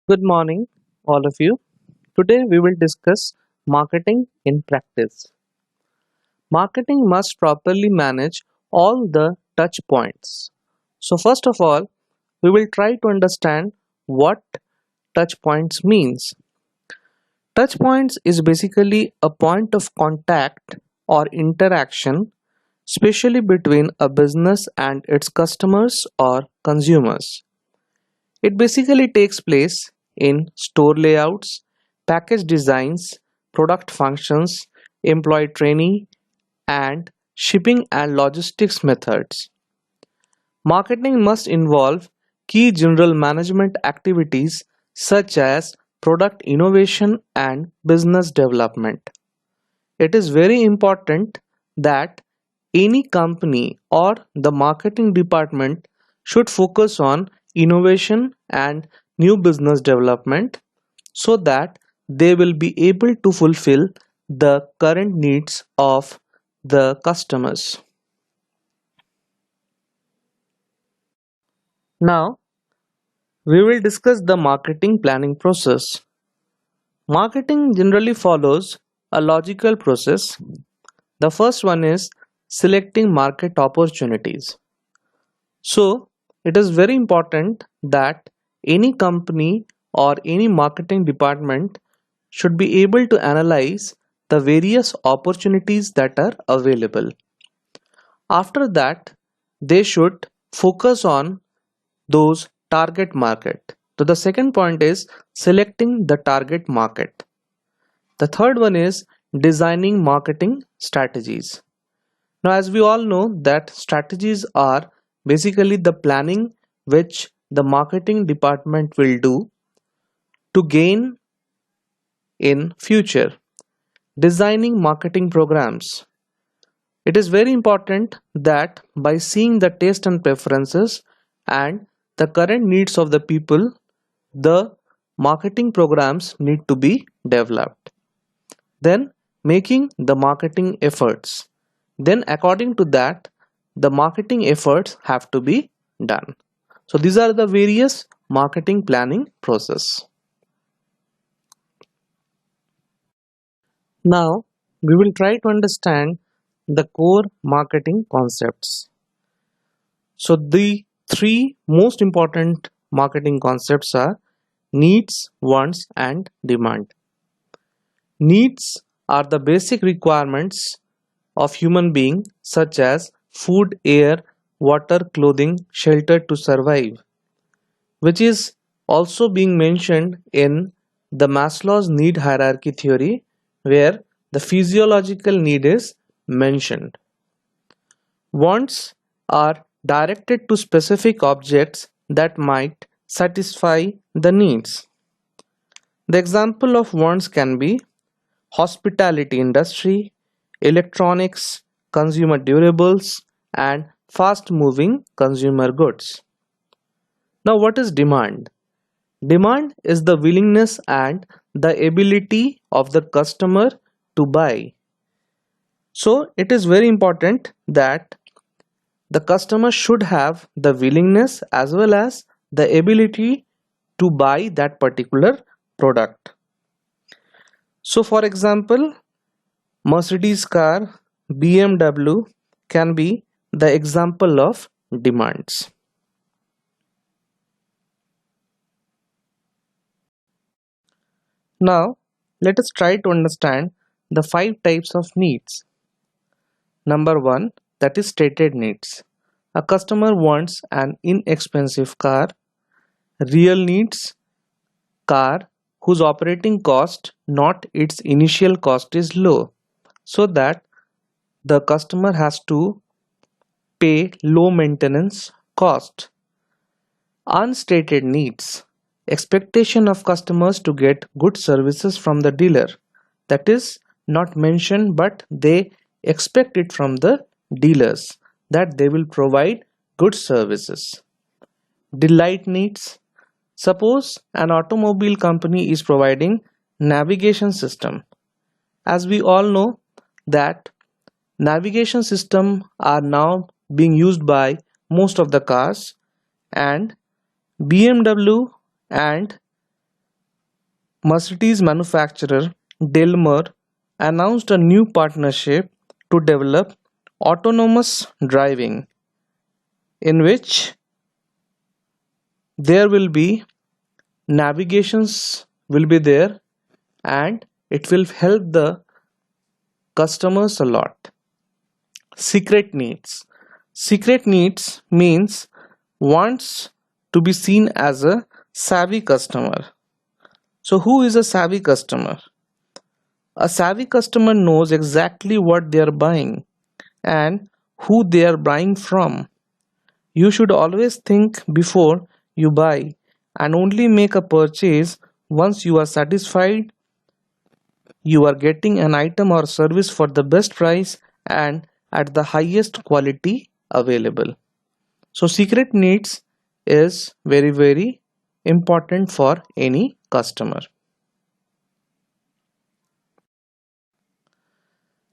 Good morning, all of you. Today we will discuss marketing in practice. Marketing must properly manage all the touch points. So, first of all, we will try to understand what touch points means. Touch points is basically a point of contact or interaction, especially between a business and its customers or consumers. It basically takes place in store layouts, package designs, product functions, employee training, and shipping and logistics methods. Marketing must involve key general management activities such as product innovation and business development. It is very important that any company or the marketing department should focus on innovation and new business development so that they will be able to fulfill the current needs of the customers. Now, we will discuss the marketing planning process. Marketing generally follows a logical process. The first one is selecting market opportunities. So, it is very important that any company or any marketing department should be able to analyze the various opportunities that are available. After that, they should focus on those target market. So, the second point is selecting the target market. The third one is designing marketing strategies. Now, as we all know that strategies are basically the planning which the marketing department will do to gain in future. Designing marketing programs. It is very important that by seeing the taste and preferences and the current needs of the people, the marketing programs need to be developed. Then making the marketing efforts. Then according to that, the marketing efforts have to be done. So these are the various marketing planning process. Now we will try to understand the core marketing concepts. So the three most important marketing concepts are needs, wants, and demand. Needs are the basic requirements of human being such as food, air, water, clothing, shelter to survive, which is also being mentioned in the Maslow's need hierarchy theory, where the physiological need is mentioned. Wants are directed to specific objects that might satisfy the needs. The example of wants can be hospitality industry, electronics, consumer durables, and fast moving consumer goods. Now, what is demand? Demand is the willingness and the ability of the customer to buy. So, it is very important that the customer should have the willingness as well as the ability to buy that particular product. So, for example, Mercedes car, BMW can be the example of demands. Now, let us try to understand the five types of needs. Number one, that is stated needs. A customer wants an inexpensive car. Real needs, car whose operating cost, not its initial cost, is low, so that the customer has to pay low maintenance cost. Unstated needs, expectation of customers to get good services from the dealer, that is not mentioned but they expect it from the dealers that they will provide good services. Delight needs, suppose an automobile company is providing navigation system. As we all know that navigation system are now being used by most of the cars, and BMW and Mercedes manufacturer Daimler announced a new partnership to develop autonomous driving, in which there will be navigations will be there, and it will help the customers a lot. Secret needs. Secret needs means wants to be seen as a savvy customer. So who is a savvy customer? A savvy customer knows exactly what they are buying and who they are buying from. You should always think before you buy and only make a purchase once you are satisfied you are getting an item or service for the best price and at the highest quality available. So secret needs is very important for any customer.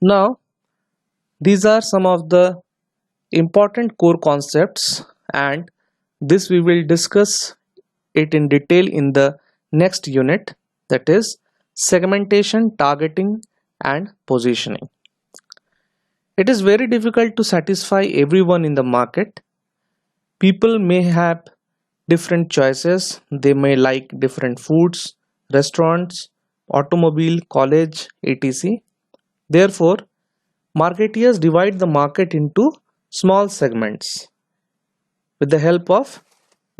Now these are some of the important core concepts, and this we will discuss it in detail in the next unit, that is segmentation, targeting and positioning. It is very difficult to satisfy everyone in the market. People may have different choices. They may like different foods, restaurants, automobile, college, etc. Therefore, marketeers divide the market into small segments with the help of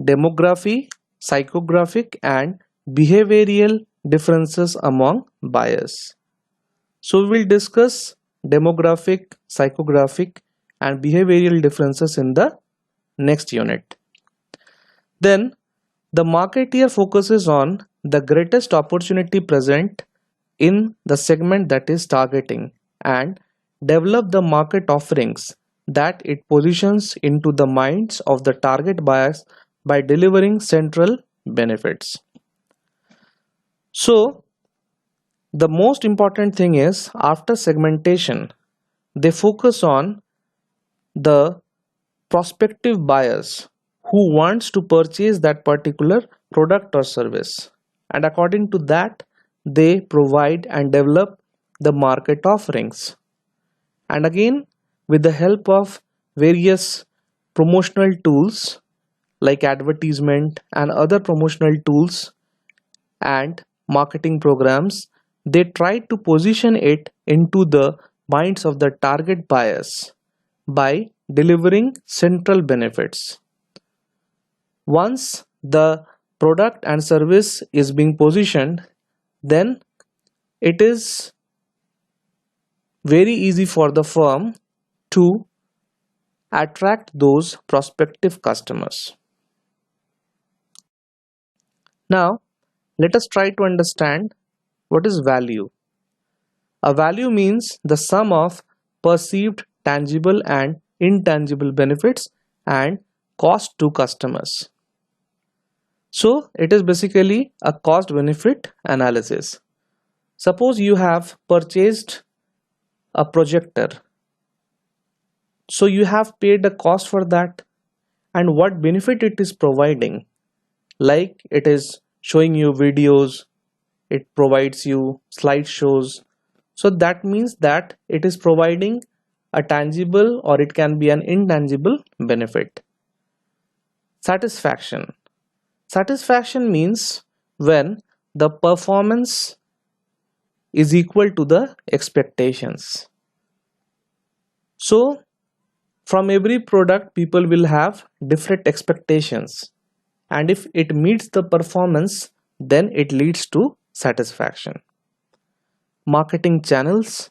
demography, psychographic and behavioral differences among buyers. So we will discuss demographic, psychographic and behavioral differences in the next unit. Then the marketeer focuses on the greatest opportunity present in the segment that is targeting and develop the market offerings that it positions into the minds of the target buyers by delivering central benefits. So the most important thing is after segmentation, they focus on the prospective buyers who wants to purchase that particular product or service, and according to that they provide and develop the market offerings, and again with the help of various promotional tools like advertisement and other promotional tools and marketing programs, they try to position it into the minds of the target buyers by delivering central benefits. Once the product and service is being positioned, then it is very easy for the firm to attract those prospective customers. Now, let us try to understand what is value. A value means the sum of perceived tangible and intangible benefits and cost to customers. So it is basically a cost benefit analysis. Suppose you have purchased a projector. So you have paid a cost for that, and what benefit it is providing, like it is showing you videos, it provides you slideshows. So that means that it is providing a tangible or it can be an intangible benefit. Satisfaction. Satisfaction means when the performance is equal to the expectations. So from every product people will have different expectations, and if it meets the performance, then it leads to satisfaction. Marketing channels.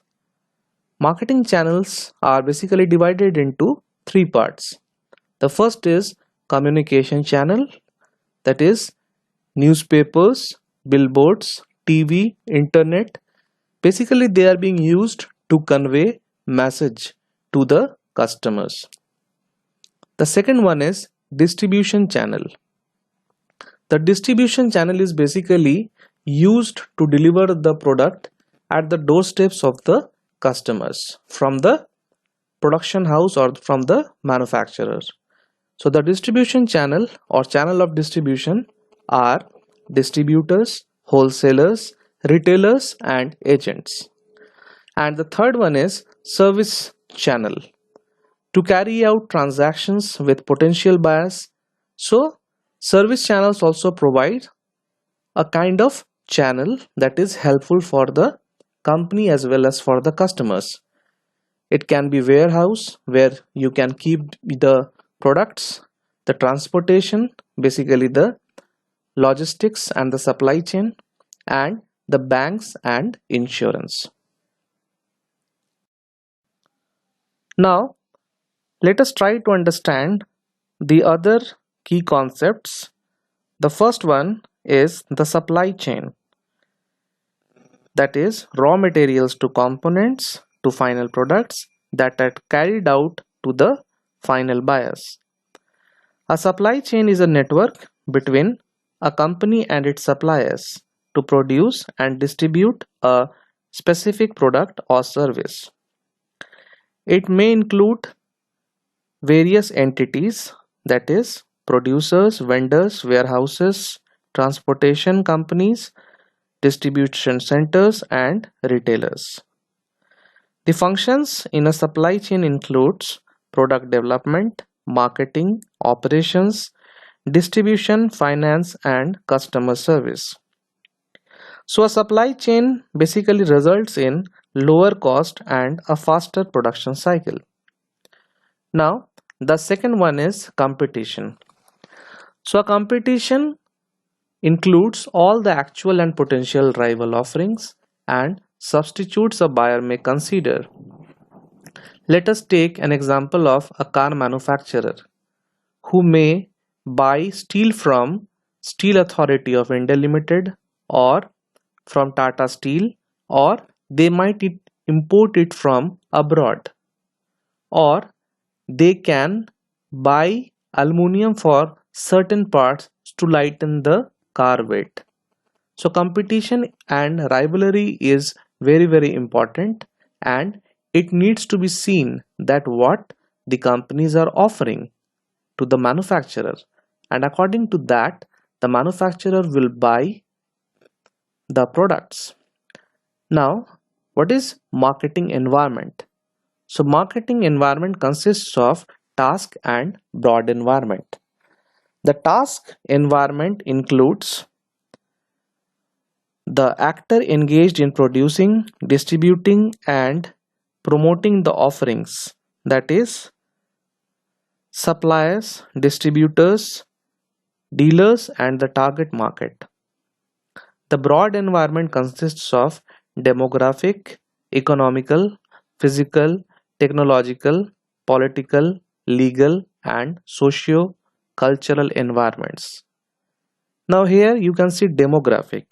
Marketing channels are basically divided into three parts. The first is communication channel, that is newspapers, billboards, TV, internet. Basically they are being used to convey message to the customers. The second one is distribution channel. The distribution channel is basically used to deliver the product at the doorsteps of the customers from the production house or from the manufacturers. So the distribution channel or channel of distribution are distributors, wholesalers, retailers, and agents. And the third one is service channel, to carry out transactions with potential buyers. So, service channels also provide a kind of channel that is helpful for the company as well as for the customers. It can be warehouse where you can keep the products, the transportation, basically the logistics and the supply chain, and the banks and insurance. Now, let us try to understand the other key concepts. The first one is the supply chain, that is raw materials to components to final products that are carried out to the final buyers. A supply chain is a network between a company and its suppliers to produce and distribute a specific product or service. It may include various entities, that is producers, vendors, warehouses, transportation companies, distribution centers, and retailers. The functions in a supply chain includes product development, marketing, operations, distribution, finance, and customer service. So a supply chain basically results in lower cost and a faster production cycle. Now, the second one is competition. So a competition includes all the actual and potential rival offerings and substitutes a buyer may consider. Let us take an example of a car manufacturer who may buy steel from Steel Authority of India Limited or from Tata Steel, or they might import it from abroad, or they can buy aluminium for certain parts to lighten the car weight. So competition and rivalry is very important, and it needs to be seen that what the companies are offering to the manufacturer, and according to that the manufacturer will buy the products. Now, what is marketing environment? So marketing environment consists of task and broad environment. The task environment includes the actor engaged in producing, distributing, and promoting the offerings, that is suppliers, distributors, dealers, and the target market. The broad environment consists of demographic, economical, physical, technological, political, legal, and socio-cultural environments. Now here you can see demographic.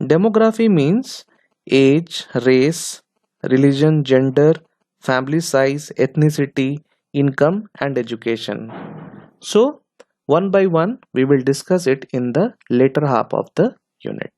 Demography means age, race, religion, gender, family size, ethnicity, income, and education. So, one by one, we will discuss it in the later half of the unit.